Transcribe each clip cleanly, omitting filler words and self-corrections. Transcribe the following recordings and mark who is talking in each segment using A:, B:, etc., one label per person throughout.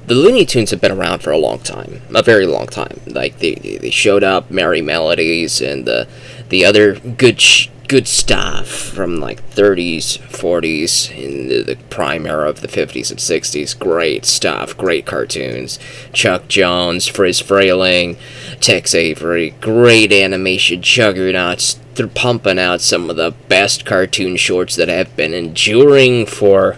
A: the Looney Tunes have been around for a long time, a very long time. Like they showed up, Merry Melodies, and the other good stuff from like 30s, 40s, in the prime era of the 50s and 60s. Great stuff, great cartoons. Chuck Jones, Friz Freleng, Tex Avery, great animation juggernauts. They're pumping out some of the best cartoon shorts that have been enduring for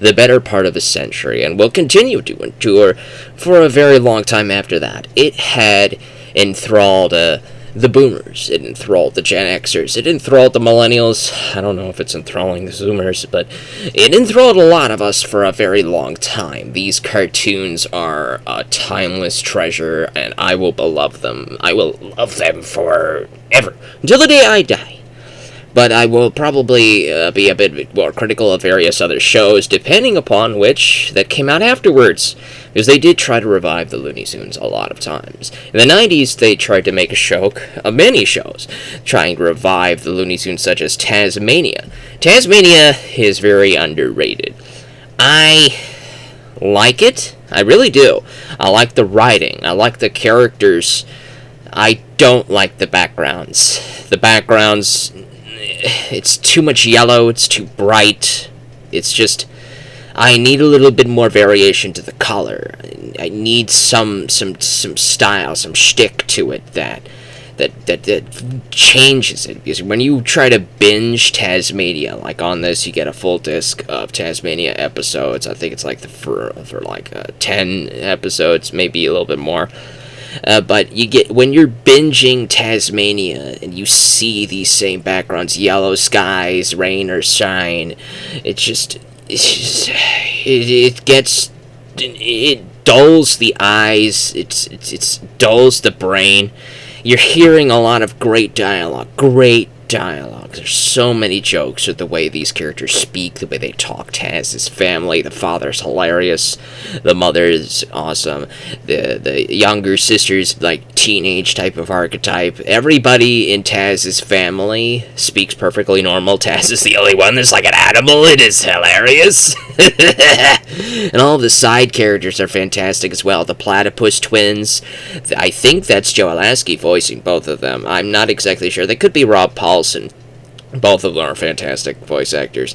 A: the better part of a century, and will continue to endure for a very long time after that. It had enthralled the boomers, it enthralled the Gen Xers, it enthralled the millennials. I don't know if it's enthralling the zoomers, but it enthralled a lot of us for a very long time. These cartoons are a timeless treasure, and I will love them. I will love them forever, until the day I die. But I will probably be a bit more critical of various other shows, depending upon which that came out afterwards. Because they did try to revive the Looney Tunes a lot of times. In the 90s, they tried to make a show, many shows, trying to revive the Looney Tunes, such as Tasmania. Tasmania is very underrated. I like it. I really do. I like the writing. I like the characters. I don't like the backgrounds. The backgrounds... It's too much yellow, it's too bright. It's just, I need a little bit more variation to the color. I need some style, some shtick to it that changes it. Because when you try to binge Tasmania, like on this, you get a full disc of Tasmania episodes. I think it's like for 10 episodes, maybe a little bit more. But you get, when you're binging Tasmania and you see these same backgrounds, yellow skies, rain or shine, it dulls the eyes, it dulls the brain. You're hearing a lot of great dialogue. There's so many jokes with the way these characters speak, the way they talk. Taz, his family, the father's hilarious, the mother is awesome, the younger sister's like teenage type of archetype. Everybody in Taz's family speaks perfectly normal. Taz is the only one that's like an animal. It is hilarious. And all of the side characters are fantastic as well. The Platypus twins, I think that's Joe Alasky voicing both of them. I'm not exactly sure. They could be Rob Paulson. Both of them are fantastic voice actors.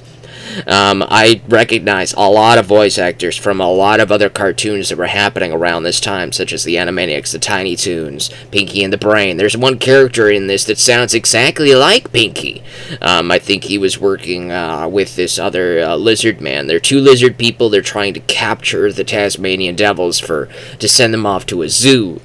A: I recognize a lot of voice actors from a lot of other cartoons that were happening around this time, such as the Animaniacs, the Tiny Toons, Pinky and the Brain. There's one character in this that sounds exactly like Pinky. I think he was working with this other lizard man. They're two lizard people. They're trying to capture the Tasmanian devils to send them off to a zoo.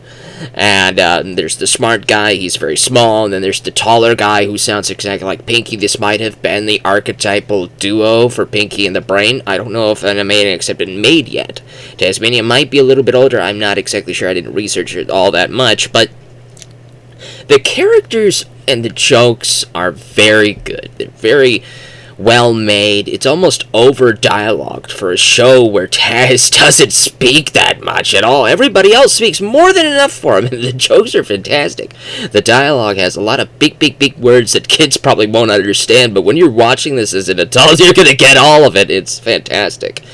A: And there's the smart guy, he's very small, and then there's the taller guy who sounds exactly like Pinky. This might have been the archetypal duo for Pinky and the Brain. I don't know if Animaniacs have been made yet. Tasmania might be a little bit older, I'm not exactly sure, I didn't research it all that much, but the characters and the jokes are very good. They're very well made. It's almost over dialogued for a show where Taz doesn't speak that much at all. Everybody else speaks more than enough for him, and the jokes are fantastic. The dialogue has a lot of big words that kids probably won't understand, but when you're watching this as an adult, you're gonna get all of it. It's fantastic.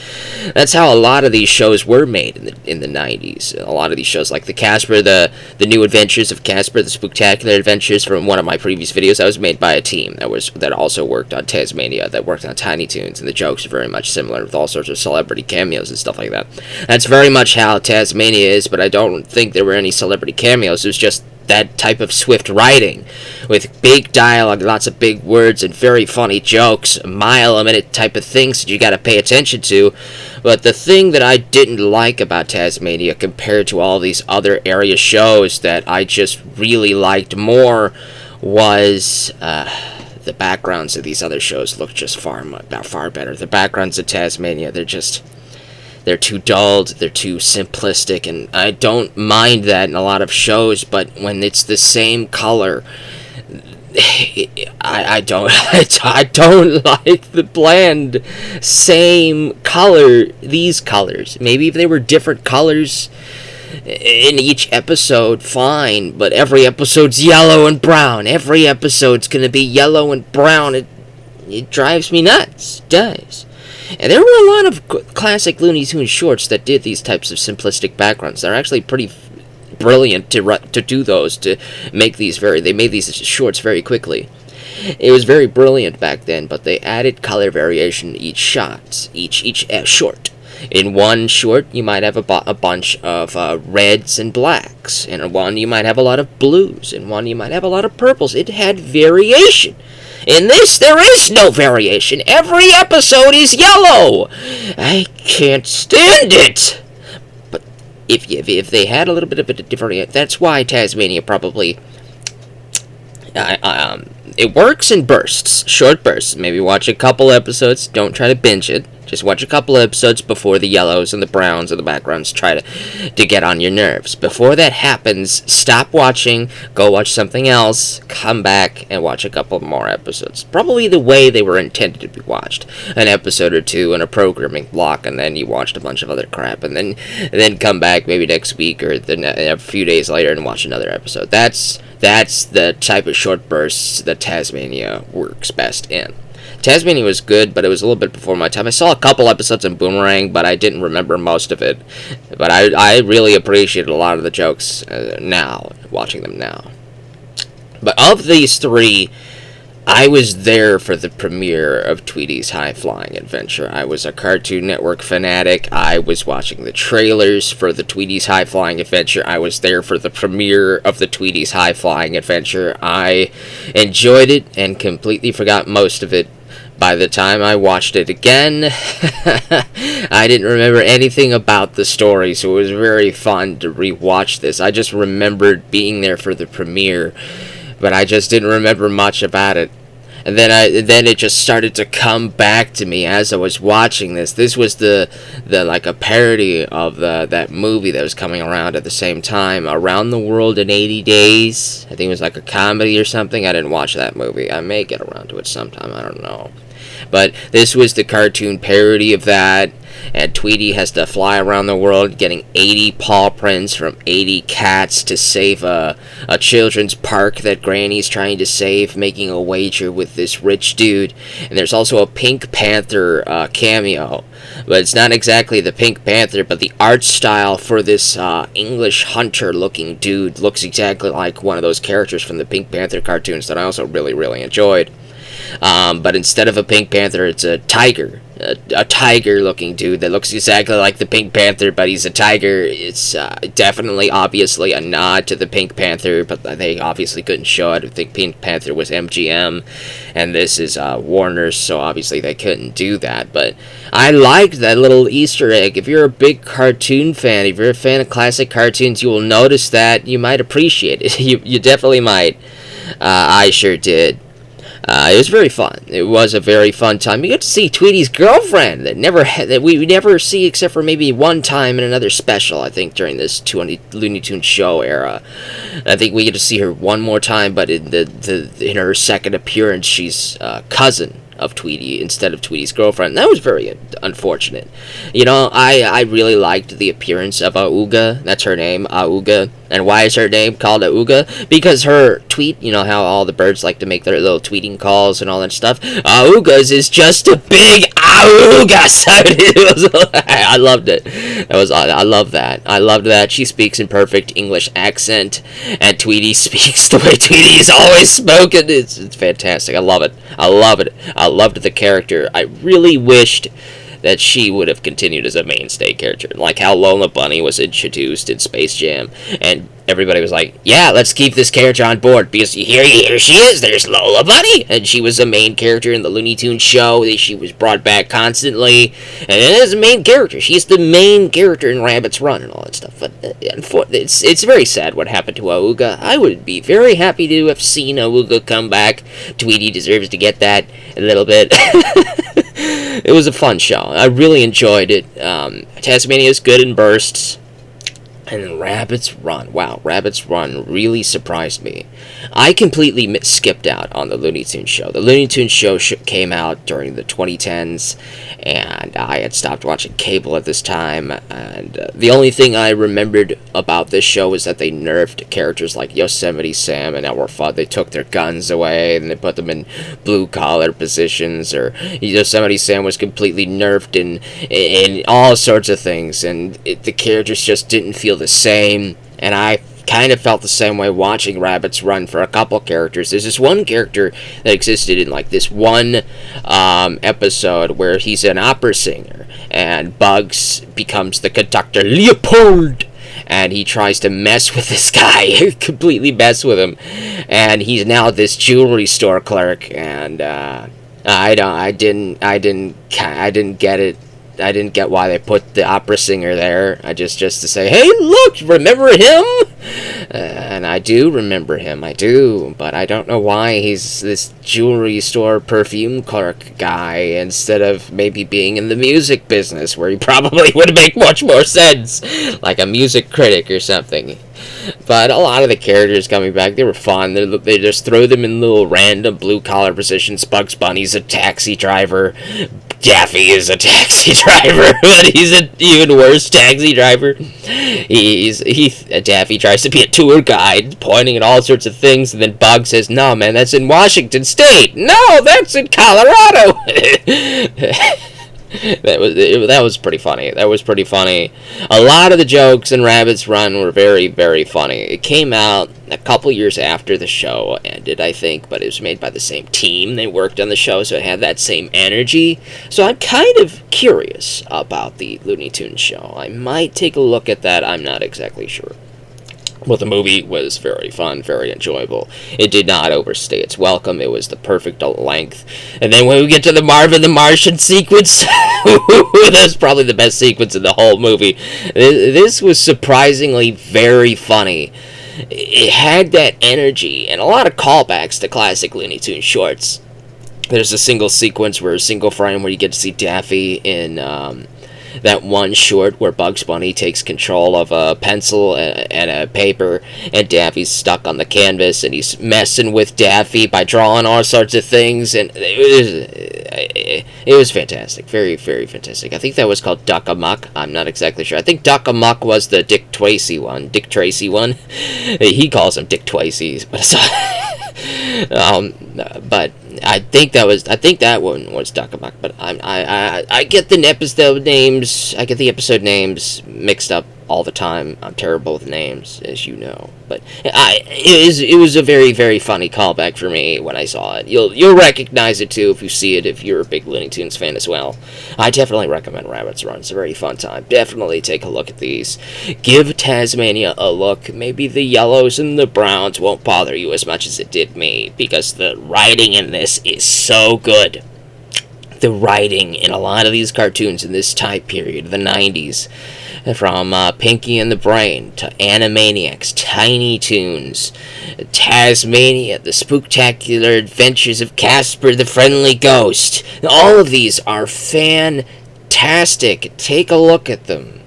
A: That's how a lot of these shows were made in the 90s. A lot of these shows, like the Casper, the New Adventures of Casper, the Spooktacular Adventures from one of my previous videos, that was made by a team that also worked on Tasmania, that worked on Tiny Toons, and the jokes are very much similar with all sorts of celebrity cameos and stuff like that. That's very much how Tasmania is, but I don't think there were any celebrity cameos. It was just that type of swift writing with big dialogue, lots of big words, and very funny jokes, a mile-a-minute type of things that you gotta pay attention to. But the thing that I didn't like about Tasmania compared to all these other area shows that I just really liked more was the backgrounds of these other shows look just far better. The backgrounds of Tasmania, they're too dulled, they're too simplistic, and I don't mind that in a lot of shows, but when it's the same color, I don't like the bland same color, these colors. Maybe if they were different colors in each episode, fine, but every episode's yellow and brown. Every episode's gonna be yellow and brown. It drives me nuts. It does. And there were a lot of classic Looney Tunes shorts that did these types of simplistic backgrounds. They're actually pretty brilliant to do those, to make these they made these shorts very quickly. It was very brilliant back then, but they added color variation each shot, each short. In one short, you might have a bunch of reds and blacks. In one, you might have a lot of blues. In one, you might have a lot of purples. It had variation. In this, there is no variation. Every episode is yellow. I can't stand it. But if they had a little bit of a different, that's why Tasmania probably. It works in bursts, short bursts. Maybe watch a couple episodes. Don't try to binge it. Just watch a couple episodes before the yellows and the browns and the backgrounds try to get on your nerves. Before that happens, stop watching, go watch something else, come back and watch a couple more episodes. Probably the way they were intended to be watched. An episode or two in a programming block, and then you watched a bunch of other crap, and then come back maybe next week or a few days later and watch another episode. That's the type of short bursts that Tasmania works best in. Tasmania was good, but it was a little bit before my time. I saw a couple episodes in Boomerang, but I didn't remember most of it. But I really appreciated a lot of the jokes now, watching them now. But of these three, I was there for the premiere of Tweety's High Flying Adventure. I was a Cartoon Network fanatic. I was watching the trailers for the Tweety's High Flying Adventure. I was there for the premiere of the Tweety's High Flying Adventure. I enjoyed it and completely forgot most of it. By the time I watched it again, I didn't remember anything about the story, so it was very fun to rewatch this. I just remembered being there for the premiere, but I just didn't remember much about it. And then it just started to come back to me as I was watching this. This was the like a parody of that movie that was coming around at the same time, Around the World in 80 Days. I think it was like a comedy or something. I didn't watch that movie. I may get around to it sometime. I don't know. But this was the cartoon parody of that, and Tweety has to fly around the world getting 80 paw prints from 80 cats to save a children's park that Granny's trying to save, making a wager with this rich dude. And there's also a Pink Panther cameo, but it's not exactly the Pink Panther, but the art style for this English hunter-looking dude looks exactly like one of those characters from the Pink Panther cartoons that I also really, really enjoyed. But instead of a Pink Panther, it's a tiger. A tiger-looking dude that looks exactly like the Pink Panther, but he's a tiger. It's definitely, obviously, a nod to the Pink Panther, but they obviously couldn't show it. I think Pink Panther was MGM, and this is Warner's, so obviously they couldn't do that. But I liked that little Easter egg. If you're a big cartoon fan, if you're a fan of classic cartoons, you will notice that. You might appreciate it. You definitely might. I sure did. It was very fun. It was a very fun time. You get to see Tweety's girlfriend that we never see except for maybe one time in another special, I think, during this Looney Tunes show era. I think we get to see her one more time, but in her second appearance, she's cousin of Tweety instead of Tweety's girlfriend. That was very unfortunate. You know, I really liked the appearance of Auga. That's her name, Auga. And why is her name called Auga? Because her tweet, you know how all the birds like to make their little tweeting calls and all that stuff? Auga's is just a big Auga sound. I loved it. I love that. I loved that. She speaks in perfect English accent, and Tweety speaks the way Tweety's always spoken. It's fantastic. I love it. I love it. I loved the character. I really wished that she would have continued as a mainstay character, like how Lola Bunny was introduced in Space Jam, and everybody was like, yeah, let's keep this character on board, because here she is, there's Lola Bunny, and she was a main character in the Looney Tunes show. She was brought back constantly, and as a main character, she's the main character in Rabbit's Run and all that stuff, but it's very sad what happened to Auga. I would be very happy to have seen Auga come back. Tweety deserves to get that a little bit. It was a fun show. I really enjoyed it. Tasmania is good in bursts. And Rabbit's Run. Wow, Rabbit's Run really surprised me. I completely skipped out on the Looney Tunes show. The Looney Tunes show came out during the 2010s, and I had stopped watching cable at this time. And the only thing I remembered about this show was that they nerfed characters like Yosemite Sam and Elmer Fudd. They took their guns away and they put them in blue-collar positions. Or Yosemite Sam was completely nerfed in all sorts of things, and the characters just didn't feel the same. And I kind of felt the same way watching Rabbit's Run for a couple characters. There's this one character that existed in like this one episode where he's an opera singer and Bugs becomes the conductor, Leopold, and he tries to mess with this guy, completely mess with him, and he's now this jewelry store clerk. And I didn't get it. I didn't get why they put the opera singer there. I just to say, hey, look, remember him? And I do remember him, I do, but I don't know why he's this jewelry store perfume clerk guy instead of maybe being in the music business, where he probably would make much more sense, like a music critic or something. But a lot of the characters coming back, they were fun. They just throw them in little random blue-collar positions. Bugs Bunny's a taxi driver. Daffy is a taxi driver, but he's an even worse taxi driver. Daffy tries to be a tour guide, pointing at all sorts of things, and then Bugs says, no, man, that's in Washington State. No, that's in Colorado. That was pretty funny. That was pretty funny. A lot of the jokes in Rabbit's Run were very, very funny. It came out a couple years after the show ended, I think, but it was made by the same team. They worked on the show, so it had that same energy. So I'm kind of curious about the Looney Tunes show. I might take a look at that. I'm not exactly sure. Well, the movie was very fun, very enjoyable. It did not overstay its welcome. It was the perfect length. And then when we get to the Marvin the Martian sequence, that's probably the best sequence in the whole movie. This was surprisingly very funny. It had that energy and a lot of callbacks to classic Looney Tunes shorts. There's a single sequence where single frame where you get to see Daffy in that one short where Bugs Bunny takes control of a pencil and a paper, and Daffy's stuck on the canvas, and he's messing with Daffy by drawing all sorts of things, and it was fantastic. Very, very fantastic. I think that was called Duck Amuck. I'm not exactly sure. I think Duck Amuck was the Dick Tracy one. He calls him Dick Tracy, but but I think that one was Duck Amuck, but I get the episode names. I get the episode names mixed up all the time. I'm terrible with names, as you know. But it was a very, very funny callback for me when I saw it. You'll recognize it too if you see it, if you're a big Looney Tunes fan as well. I definitely recommend Rabbit's Run. It's a very fun time. Definitely take a look at these. Give Tasmania a look. Maybe the yellows and the browns won't bother you as much as it did me, because the writing in this is so good. The writing in a lot of these cartoons in this time period, the 90s, from Pinky and the Brain to Animaniacs, Tiny Toons, Tasmania, The Spooktacular Adventures of Casper the Friendly Ghost. All of these are fantastic. Take a look at them.